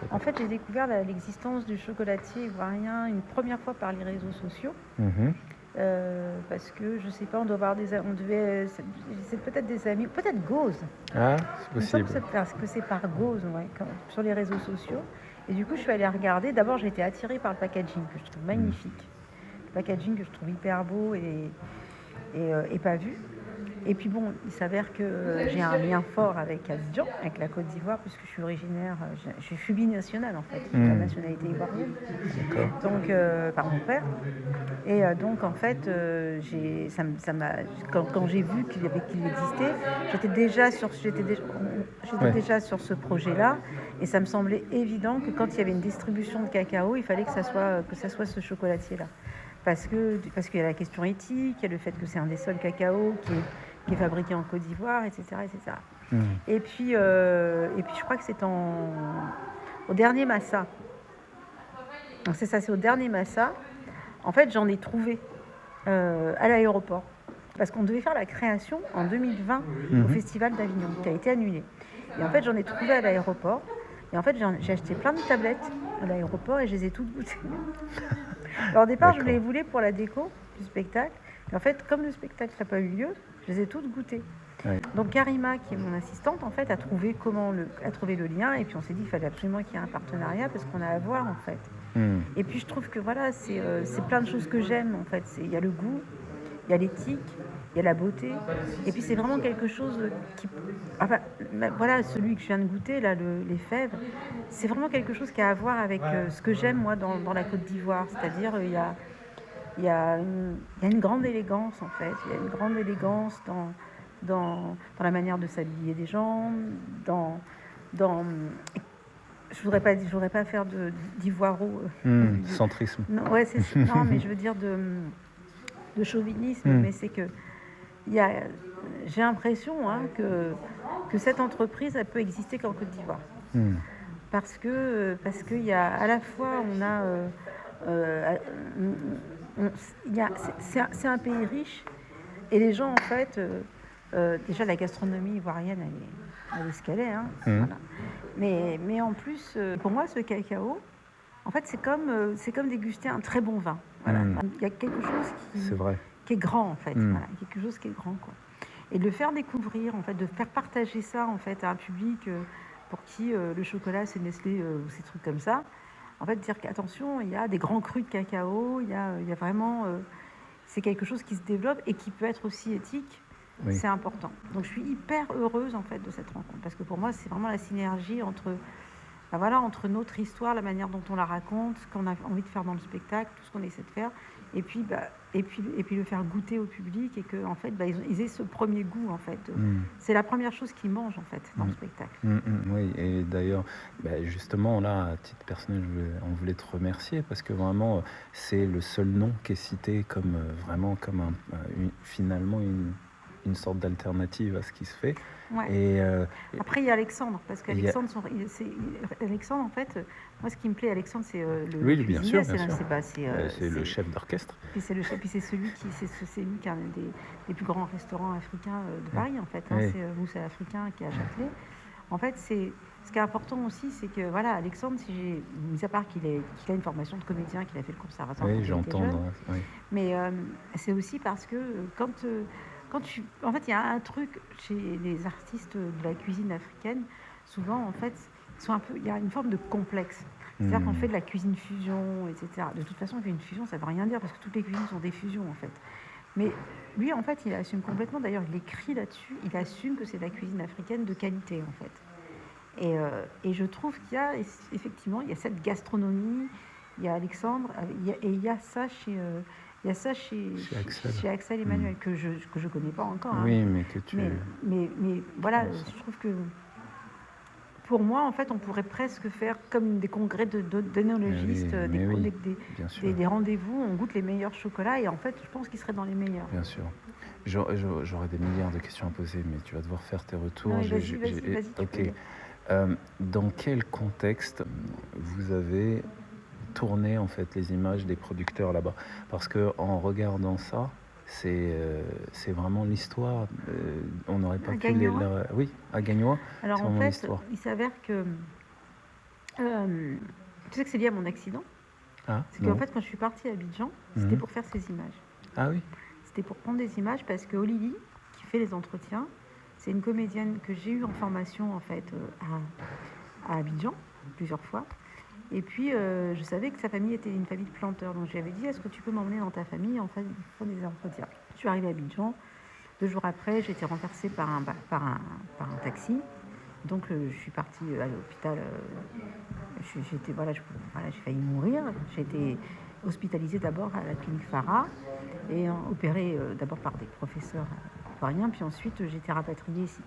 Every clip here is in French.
fait? En fait, j'ai découvert l'existence du chocolatier ivoirien une première fois par les réseaux sociaux. Mhm. Parce que je sais pas, on doit avoir c'est peut-être des amis, peut-être Gauze. Ah, Il me c'est semble possible. que c'est par Gauze, ouais, sur les réseaux sociaux. Et du coup, je suis allée regarder. D'abord, j'ai été attirée par le packaging que je trouve magnifique. Le packaging que je trouve hyper beau et pas vu. Et puis bon, il s'avère que j'ai un lien fort avec Abidjan, avec la Côte d'Ivoire, puisque je suis originaire, je suis binationale en fait, j'ai la nationalité ivoirienne, D'accord. donc par mon père. Et donc en fait, quand j'ai vu qu'il existait, j'étais déjà sur ce projet-là, et ça me semblait évident que quand il y avait une distribution de cacao, il fallait que ça soit ce chocolatier-là. Parce qu'il y a la question éthique, il y a le fait que c'est un des seuls cacao qui est fabriqué en Côte d'Ivoire, etc. etc. Et puis je crois que c'est au dernier Massa. Donc c'est ça, c'est au dernier Massa. En fait, j'en ai trouvé à l'aéroport. Parce qu'on devait faire la création en 2020 au Festival d'Avignon, qui a été annulé. Et en fait, j'en ai trouvé à l'aéroport. Et en fait, j'ai acheté plein de tablettes à l'aéroport et je les ai toutes goûtées. Alors au départ, je les voulais pour la déco du spectacle. Mais en fait, comme le spectacle n'a pas eu lieu, je les ai toutes goûtées. Ouais. Donc Karima, qui est mon assistante, en fait, a trouvé le lien. Et puis on s'est dit qu'il fallait absolument qu'il y ait un partenariat parce qu'on a à voir, en fait. Et puis je trouve que voilà, c'est plein de choses que j'aime, en fait. Il y a le goût, il y a l'éthique, il y a la beauté. Et puis c'est vraiment quelque chose qui... Enfin, voilà, celui que je viens de goûter, là, les fèves, c'est vraiment quelque chose qui a à voir avec ce que j'aime, moi, dans la Côte d'Ivoire. C'est-à-dire, il y a une grande élégance, en fait. Il y a une grande élégance dans la manière de s'habiller des gens, dans je voudrais pas faire d'ivoiro. Centrisme. Non, ouais, non, mais je veux dire de chauvinisme, mais c'est que j'ai l'impression que cette entreprise, elle peut exister qu'en Côte d'Ivoire. Parce qu'il y a à la fois, c'est un pays riche et les gens, en fait, déjà la gastronomie ivoirienne, elle est ce qu'elle est. Hein, voilà. Mais en plus, pour moi, ce cacao, en fait, c'est comme déguster un très bon vin. Voilà. Il y a quelque chose qui est grand, en fait. Voilà. Quelque chose qui est grand, quoi. Et de le faire découvrir, en fait, de faire partager ça, en fait, à un public pour qui le chocolat, c'est Nestlé ou ces trucs comme ça. En fait, dire qu'attention, il y a des grands crus de cacao, il y a vraiment... c'est quelque chose qui se développe et qui peut être aussi éthique. Oui. C'est important. Donc je suis hyper heureuse, en fait, de cette rencontre. Parce que pour moi, c'est vraiment la synergie entre notre histoire, la manière dont on la raconte, ce qu'on a envie de faire dans le spectacle, tout ce qu'on essaie de faire, et puis le faire goûter au public et qu'en fait, ils aient ce premier goût, en fait. C'est la première chose qu'ils mangent, en fait, dans le spectacle. Oui, et d'ailleurs, justement, là, à titre personnel, on voulait te remercier parce que vraiment, c'est le seul nom qui est cité comme vraiment comme finalement une sorte d'alternative à ce qui se fait. Ouais. Et après, il y a Alexandre, parce qu'Alexandre, Alexandre, en fait, moi, ce qui me plaît, Alexandre, c'est le oui, cuisinier, bien sûr, c'est le chef d'orchestre. Puis c'est le chef, puis c'est lui qui a un des plus grands restaurants africains de Paris, en fait. Hein, Oui. c'est Mousse Africain qui est à Châtelet. En fait, ce qui est important aussi, c'est que voilà, Alexandre, mis à part qu'il a une formation de comédien, qu'il a fait le conservatoire quand il était jeune, mais c'est aussi parce que en fait, il y a un truc chez les artistes de la cuisine africaine, souvent, en fait, il y a une forme de complexe. C'est-à-dire qu'on fait de la cuisine fusion, etc. De toute façon, une fusion, ça ne veut rien dire parce que toutes les cuisines sont des fusions, en fait. Mais lui, en fait, il assume complètement, d'ailleurs, il écrit là-dessus, il assume que c'est de la cuisine africaine de qualité, en fait. Et je trouve qu'il y a, effectivement, il y a cette gastronomie, il y a Alexandre, et il y a ça chez... il y a ça chez Axel Emmanuel, que je ne connais pas encore. Oui, hein, mais que tu... Mais voilà, je trouve que pour moi, en fait, on pourrait presque faire comme des congrès d'œnologistes, des rendez-vous, on goûte les meilleurs chocolats, et en fait, je pense qu'ils seraient dans les meilleurs. Bien sûr. J'aurais des milliards de questions à poser, mais tu vas devoir faire tes retours. Non, vas-y. Ok. Dans quel contexte vous avez tourné en fait les images des producteurs là-bas? Parce que en regardant ça, c'est vraiment l'histoire. On n'aurait pas pu Gagnois. oui, à Gagnois. Alors en fait, il s'avère que Euh, Tu sais que c'est lié à mon accident. Ah, C'est qu'en non. fait, quand je suis partie à Abidjan, c'était pour faire ces images. Ah oui. C'était pour prendre des images parce que Olili, qui fait les entretiens, c'est une comédienne que j'ai eue en formation en fait à Abidjan plusieurs fois. Et puis je savais que sa famille était une famille de planteurs, donc je lui avais dit est-ce que tu peux m'emmener dans ta famille en fait ils font des entretiens. Je suis arrivée à Abidjan. 2 jours après, j'ai été renversée par un taxi. Donc je suis partie à l'hôpital. Voilà, j'ai failli mourir. J'ai été hospitalisée d'abord à la clinique Farah et opérée d'abord par des professeurs ivoiriens, puis ensuite j'ai été rapatriée ici.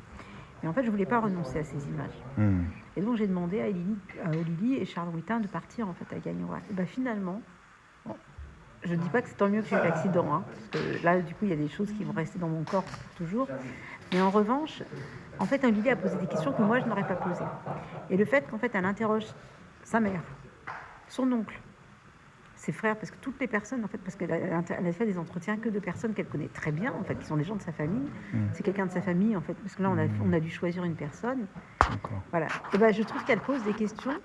Mais en fait, je ne voulais pas renoncer à ces images. Et donc j'ai demandé à Olili et Charles Huitin de partir en fait à Gagnoa. Et ben finalement, bon, je ne dis pas que c'est tant mieux que j'ai eu l'accident, hein, parce que là, du coup, il y a des choses qui vont rester dans mon corps pour toujours. Mais en revanche, en fait, Olivia a posé des questions que moi, je n'aurais pas posées. Et le fait qu'en fait, elle interroge sa mère, son oncle, ses frères, parce que toutes les personnes, en fait, parce qu'elle a fait des entretiens que de personnes qu'elle connaît très bien, en fait, qui sont des gens de sa famille. C'est quelqu'un de sa famille, en fait, parce que là, on a dû choisir une personne. Voilà. Et ben, je trouve qu'elle pose des questions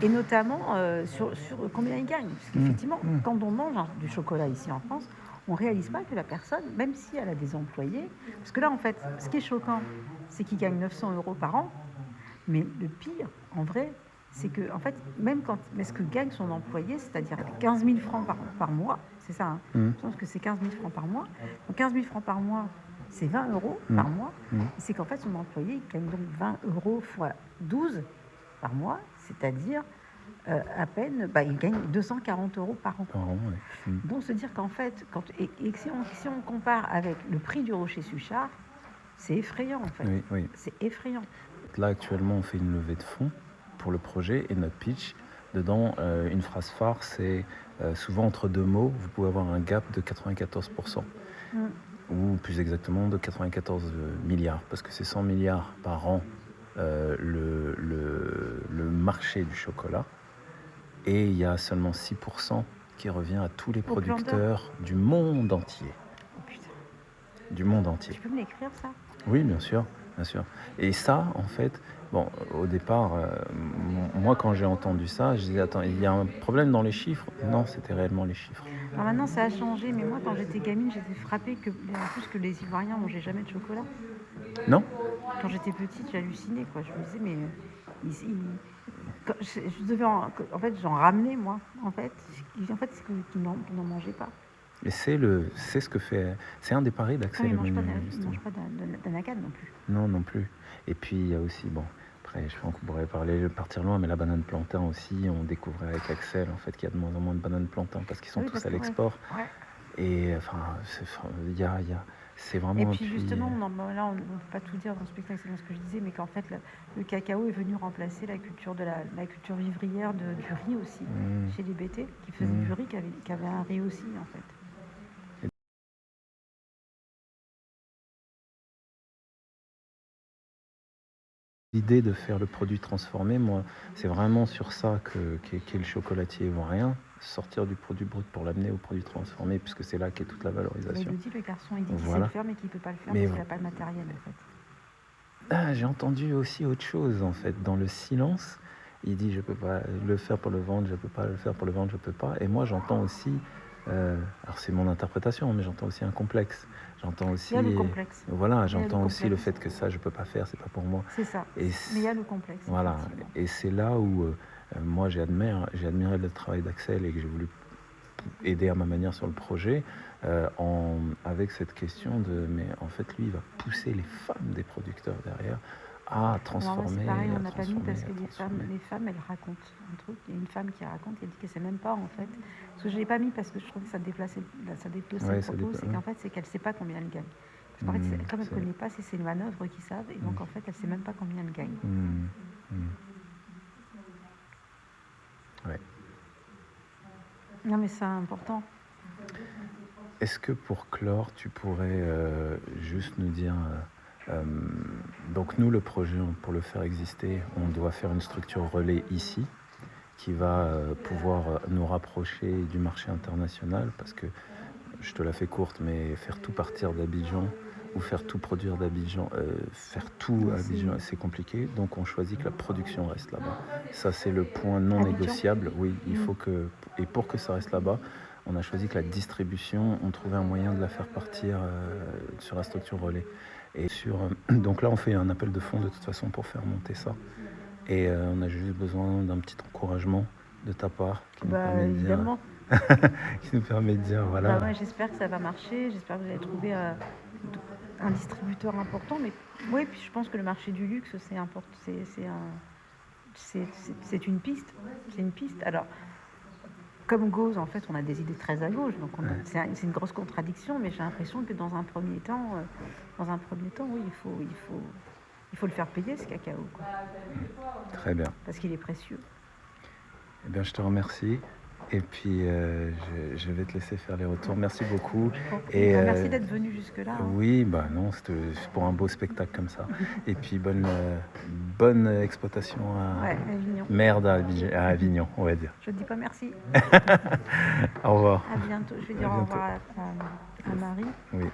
et notamment sur combien il gagne. Parce qu'effectivement, quand on mange du chocolat ici en France, on ne réalise pas que la personne, même si elle a des employés, parce que là, en fait, ce qui est choquant, c'est qu'il gagne 900 € par an, mais le pire, en vrai, c'est que, en fait, mais ce que gagne son employé, c'est-à-dire 15 000 francs par mois, c'est ça, hein, je pense que c'est 15 000 francs par mois. Donc 15 000 francs par mois, c'est 20 € par mois. C'est qu'en fait, son employé il gagne donc 20 € fois 12 par mois, c'est-à-dire à peine, il gagne 240 € par an. Donc se dire qu'en fait, si on compare avec le prix du Rocher Suchard, c'est effrayant en fait. Oui. C'est effrayant. Là, actuellement, on fait une levée de fonds pour le projet et notre pitch. Dedans, une phrase phare, c'est souvent entre deux mots, vous pouvez avoir un gap de 94%. Ou plus exactement de 94 milliards, parce que c'est 100 milliards par an le marché du chocolat. Et il y a seulement 6% qui revient à tous les producteurs du monde entier. Oh putain. Du monde entier. Tu peux me l'écrire ça? Oui, bien sûr. Et ça, en fait, bon, au départ, moi, quand j'ai entendu ça, je disais, attends, il y a un problème dans les chiffres? Non, c'était réellement les chiffres. Alors maintenant, ça a changé, mais moi, quand j'étais gamine, j'étais frappée en plus que les Ivoiriens mangeaient jamais de chocolat. Non? Quand j'étais petite, j'hallucinais, quoi. Je me disais, mais je devais en fait, j'en ramenais, moi, en fait. C'est qu'ils n'en mangeaient pas. Et c'est ce que fait... C'est un des paris d'Axel. Ils ne mangent pas d'anacarde non plus. Non plus. Et puis, il y a aussi, bon, après, je pense qu'on pourrait partir loin, mais la banane plantain aussi, on découvrait avec Axel, en fait, qu'il y a de moins en moins de bananes plantain parce qu'ils sont tous à l'export. Ouais. Et enfin, c'est vraiment... Et puis justement, là, on ne peut pas tout dire dans le spectacle, c'est bien ce que je disais, mais qu'en fait, le cacao est venu remplacer la culture culture vivrière du riz aussi, chez les BT, qui faisaient du riz, qui avait un riz aussi, en fait. L'idée de faire le produit transformé, moi, c'est vraiment sur ça qu'est le chocolatier ivoirien, sortir du produit brut pour l'amener au produit transformé, puisque c'est là qu'est toute la valorisation. Il le dit, le garçon, il dit qu'il sait le faire, mais qu'il ne peut pas le faire parce qu'il n'a pas le matériel, en fait. Ah, j'ai entendu aussi autre chose, en fait, dans le silence. Il dit, je peux pas le faire pour le vendre, je peux pas le faire pour le vendre, je peux pas. Et moi, j'entends aussi, alors c'est mon interprétation, mais j'entends aussi un complexe. J'entends aussi... Il y a le complexe. Voilà, j'entends aussi le fait que ça, je peux pas faire, c'est pas pour moi. C'est ça, mais il y a le complexe. Voilà, et c'est là où moi j'ai admiré le travail d'Axel et que j'ai voulu aider à ma manière sur le projet, avec cette question mais en fait lui il va pousser les femmes des producteurs derrière à transformer. C'est pareil, on n'a pas mis parce que les femmes elles racontent un truc. Il y a une femme qui raconte, elle dit que c'est même pas en fait. Parce que je l'ai pas mis parce que je trouvais que ça déplaçait le propos, c'est qu'en fait c'est qu'elle sait pas combien elle gagne. Je parlais que comme elle connaît pas, c'est ses manœuvres qui savent, et donc en fait elle sait même pas combien elle gagne. Ouais. Non mais c'est important. Est-ce que pour clore, tu pourrais juste nous dire... donc nous, le projet, pour le faire exister, on doit faire une structure relais ici qui va pouvoir nous rapprocher du marché international parce que, je te la fais courte, mais faire tout partir d'Abidjan ou faire tout produire d'Abidjan, faire tout à C'est Abidjan, c'est compliqué. Donc on choisit que la production reste là-bas. Ça, c'est le point non Abidjan. négociable. Oui, il faut que, et pour que ça reste là-bas, on a choisi que la distribution, on trouvait un moyen de la faire partir sur la structure relais. Et donc là, on fait un appel de fonds de toute façon pour faire monter ça. Et on a juste besoin d'un petit encouragement de ta part qui nous permet de dire, Évidemment. qui nous permet de dire voilà. Ouais, j'espère que ça va marcher. J'espère que vous allez trouver un distributeur important. Mais oui, puis je pense que le marché du luxe, c'est important. C'est une piste. C'est une piste. Alors, comme Gauze, en fait, on a des idées très à gauche. Donc, c'est une grosse contradiction. Mais j'ai l'impression que dans un premier temps, oui, il faut le faire payer, ce cacao, quoi. Très bien. Parce qu'il est précieux. Eh bien, je te remercie. Et puis, je vais te laisser faire les retours. Merci beaucoup. Et merci d'être venu jusque-là. Oui, bah non, c'était pour un beau spectacle comme ça. Et puis, bonne exploitation à Avignon. Merde à Avignon, on va dire. Je ne dis pas merci. Au revoir. À bientôt. Je vais dire au revoir à Marie. Oui.